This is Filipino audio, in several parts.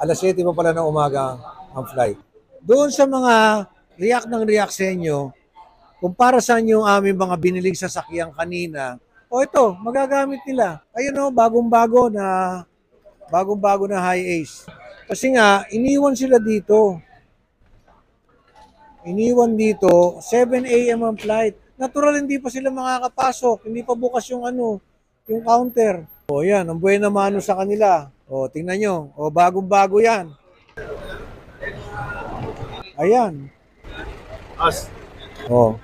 Alas 7 pa pala ng umaga ang flight. Doon sa mga react sa inyo, kung para saan yung aming mga biniling sasakyan kanina, o ito, magagamit nila. Ayun o, bagong-bago na high ace. Kasi nga, iniwan sila dito. Iniwan dito, 7 a.m. ang flight. Natural, hindi pa sila makakapasok. Hindi pa bukas yung yung counter. O yan, ang buhay na mano sa kanila. O, tingnan nyo. O, bagong-bago yan. Ayan. As. O.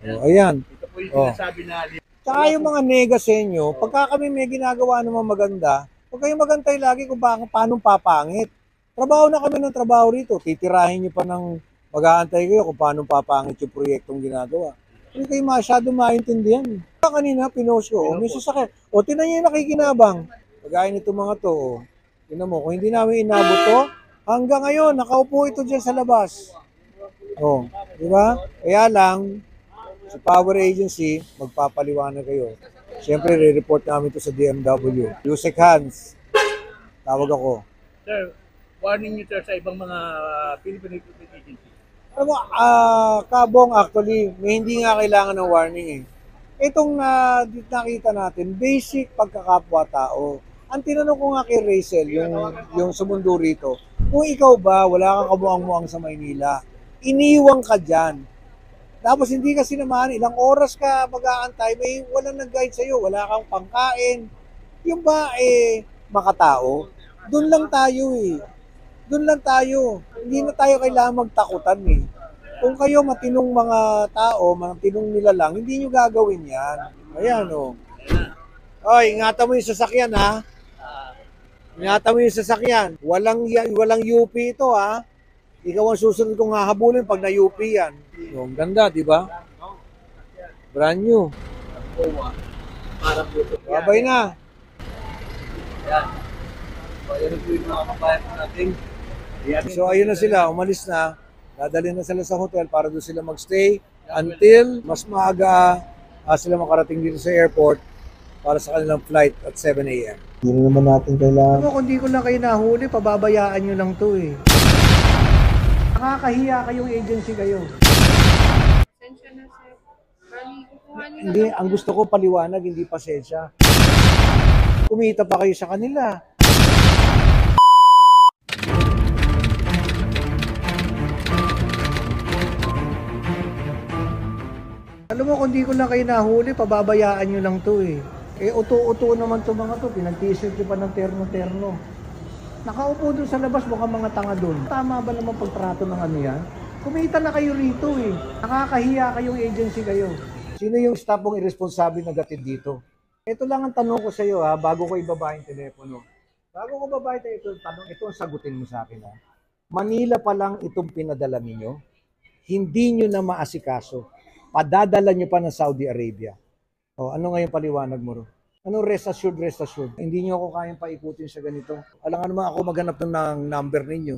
O, ayan. Ito po yung O. sinasabi na Tsaka yung mga nega sa inyo, pagka kami may ginagawa naman maganda, huwag kayong magantay lagi kung paano papangit. Trabaho na kami ng trabaho rito. Titirahin nyo pa ng mag-aantay kayo kung paano papangit yung proyektong ginagawa. Hindi kayo masyado maintindihan. Kanina, pinost ko, may sasakyan. O, tinan nyo yung nakikinabang. Pagkain nito mga to, o. Tinan mo, kung hindi namin inabot to, hanggang ngayon, nakaupo ito dyan sa labas. O, di ba? Kaya lang, sa Power Agency, magpapaliwanag kayo. Siyempre, re-report namin ito sa DMW. Yusek Hans, tawag ako. sir, warning nyo sir sa ibang mga Philippine Recruitment Agency. Alam mo, Kabong, actually, may hindi nga kailangan ng warning eh. Itong nakita natin, basic pagkakapwa-tao. Ang tinanong ko nga kay Rachel, yung sumundo rito, kung ikaw ba, wala kang kamuang-muang sa Maynila, iniwang ka dyan. Tapos hindi ka sinamahan, ilang oras ka mag-aantay, may walang nag-guide sa'yo, wala kang pangkain. Yung ba, makatao? Doon lang tayo eh. Doon lang tayo. Hindi na tayo kailangan magtakutan eh. Kung kayo matinong mga tao, matinong nila lang, hindi nyo gagawin yan. Ayan o. Oy, ingatan mo yung sasakyan ha. Ingatan mo yung sasakyan. Walang UP ito ha. Ikaw ang susunod kong hahabulin pag na-UP yan. Ang ganda, di ba? Brand new. Para po ito. Babay na. Yan. So, yan po yung mga kabayan natin. So ayun na sila, umalis na. Dadalhin na sila sa hotel para doon sila magstay until mas maaga sila makarating dito sa airport para sa kanilang flight at 7 a.m. Hindi naman natin kailangan. Kung hindi ko lang kayo nahuli, pababayaan nyo lang to eh. Nakakahiya kayong agency kayo. Pasensya na sir. Bali, kukuha nyo na Hindi, lang. ang gusto ko paliwanag, hindi pasensya. Kumita pa kayo sa kanila. Alam mo, kung di ko lang kayo nahuli, pababayaan nyo lang to eh. Uto-uto naman to mga to, pinag-t-shirt nyo pa ng terno-terno. Nakaupo dun sa labas, mukhang mga tanga dun. Tama ba naman pagtrato ng ano yan? Kumita na kayo rito eh. Nakakahiya kayong agency kayo. Sino yung staff mong irresponsible na gatid dito? Ito lang ang tanong ko sa iyo ha, bago ko ibaba yung telepono. Bago ko bababa ito, tanong, ito ang sagutin mo sa akin ha. Manila pa lang itong pinadala ninyo, hindi nyo na maasikaso. Padadala nyo pa ng Saudi Arabia. O, ano ngayon paliwanag mo ro? Ano rest assured, rest assured? Hindi nyo ako kayang paikutin sa ganito. Alam nga naman ako maghanap ng number ninyo.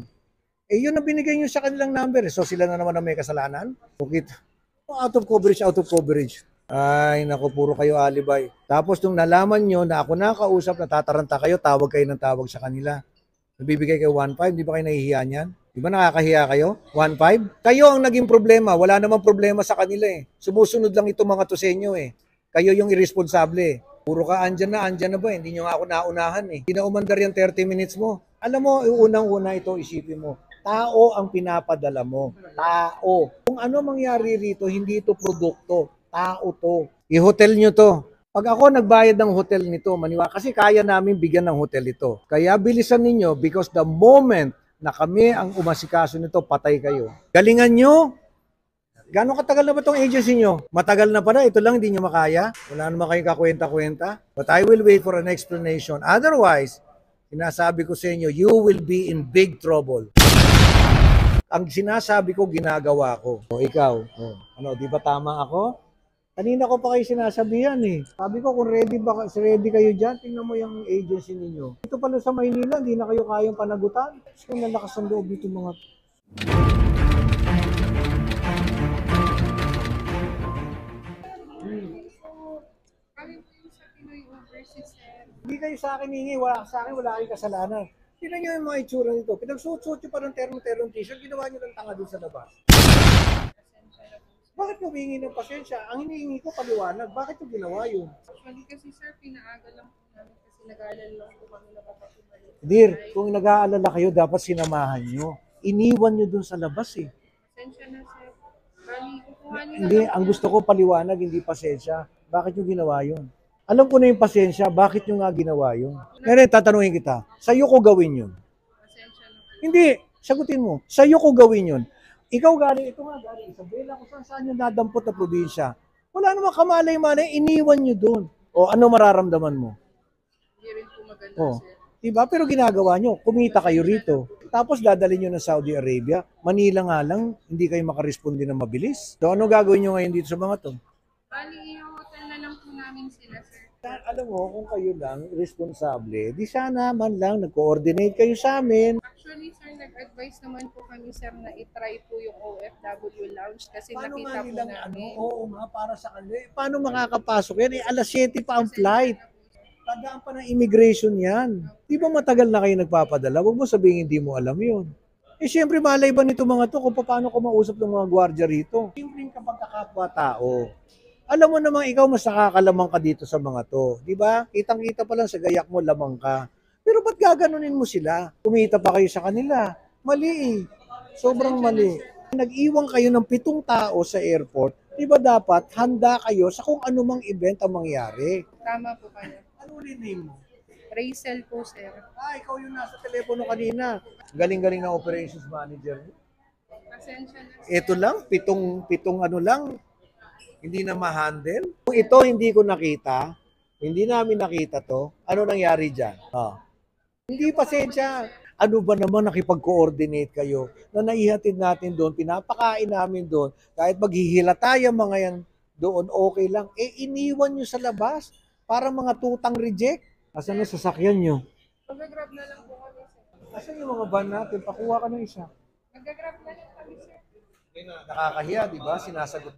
Eh, yun ang binigay nyo sa kanilang number. So, sila na naman ang may kasalanan? Okay. Out of coverage, out of coverage. Ay, naku, puro kayo alibay. Tapos, nung nalaman nyo na ako nakausap, natataranta kayo, tawag kayo ng tawag sa kanila. Nabibigay kayo 1.5, di ba kayo nahihiya niyan? Di ba nakakahiya kayo? 1.5? Kayo ang naging problema. Wala namang problema sa kanila eh. Sumusunod lang itong mga to sa inyo eh. Kayo yung irresponsable eh. Puro ka andyan na ba? Hindi nyo nga ako naunahan eh. Hindi na umandar yung 30 minutes mo. Alam mo, unang-una ito, isipin mo. Tao ang pinapadala mo. Tao. Kung ano mangyari rito, hindi ito produkto. Tao to. I-hotel nyo to. Pag ako nagbayad ng hotel nito, maniwala, kasi kaya namin bigyan ng hotel ito. Kaya bilisan ninyo because the moment na kami ang umasikaso nito, patay kayo. Galingan nyo. Gano'ng katagal na ba itong agency nyo? Matagal na pala, ito lang hindi nyo makaya. Wala naman kayong kakwenta-kwenta. But I will wait for an explanation. Otherwise, sinasabi ko sa inyo, you will be in big trouble. Ang sinasabi ko, ginagawa ko. O ikaw, ano, di ba tama ako? Kanina ko pa kayo sinasabihan eh. Sabi ko, kung ready kayo dyan, tingnan mo yung agency ninyo. Ito pala sa Maynila, hindi na kayo kayang panagutan. Kung nalakas ang loob dito mga... Bali po yung sa Pinoy Overseas sir. Hindi kayo sa akin hingi, wala sa akin, wala kayong kasalanan. Tignan nyo yung mga itsura nito. Pinagsuot-suot nyo pa ng terno-terno t-shirt, ginawa nyo ng tanga doon sa labas. Pasensya na po. Bakit nyo humingi ng pasensya? Ang hinihingi ko paliwanag. Bakit nyo ginawa yun? Actually kasi sir, pinaaga lang po namin kasi nag-aalala lang po kami na baka bumalik. Dear, kung nag-aalala kayo, dapat sinamahan nyo. Iniwan nyo doon sa labas eh. Pasensya na sir. Bali, kukuhanin na Hindi, lang ang po gusto ko paliwanag, hindi pasensya. Bakit nyo ginawa yun? Alam ko na yung pasensya, bakit nyo nga ginawa yun? Ngayon, tatanungin kita, sa'yo ko gawin yun. Pasensya na po. Hindi, sagutin mo, sa'yo ko gawin yun. Ikaw galing, ito nga galing Isabela, kung saan yung nadampot na probinsya. Wala namang kamalay-malay, iniwan nyo doon. O ano mararamdaman mo? Hindi rin po maganda Oh. sir. Diba? Pero ginagawa nyo, kumita kayo rito. Tapos dadalhin nyo na Saudi Arabia. Manila nga lang, hindi kayo makaresponde na mabilis. So ano gagawin nyo ngayon dito sa mga to? Bali, i-hotel na lang po namin sila sir. Alam mo, kung kayo lang responsable, di sana man lang nag-coordinate kayo sa amin. Actually sir, nag-advise naman po kami sir na itry po yung OFW lounge kasi Paano nakita nga po nilang namin. oo nga, para sa kanila. Paano makakapasok yan? Alas 7 pa ang flight. Tandaan pa ng immigration yan. Di ba matagal na kayo nagpapadala? Huwag mo sabihin hindi mo alam yun. Eh siyempre malay ba nito mga to kung paano ko mausap ng mga gwardiya rito? Siyempre kapag kakapwa-tao, alam mo namang ikaw mas nakakalamang ka dito sa mga to. Di ba? Kitang-kita pa lang sa gayak mo, lamang ka. Pero ba't gaganunin mo sila? Kumita pa kayo sa kanila. Mali eh. Sobrang mali. Nag-iwan kayo ng 7 tao sa airport. Di ba dapat handa kayo sa kung anumang event ang mangyari? Tama po kayo. Ano ulit name mo? Rachel po sir. Ikaw yung nasa telepono kanina. Galing-galing na operations manager. Pasensya na sir. Ito lang, pitong ano lang, hindi na ma-handle. Kung ito hindi ko nakita, hindi namin nakita to, ano nangyari dyan? Hindi pasensya. Ano ba naman nakipag-coordinate kayo na naihatid natin doon, pinapakain namin doon, kahit maghihila tayo mga yan doon, okay lang. Eh, iniwan nyo sa labas para mga tutang reject. Asan na sasakyan nyo? Mag-grab na lang po kami sir. Asan yung mga van natin? Pakuha ka ng isa. Mag-grab na lang kami sir. Nakakahiya, di ba? Sinasagot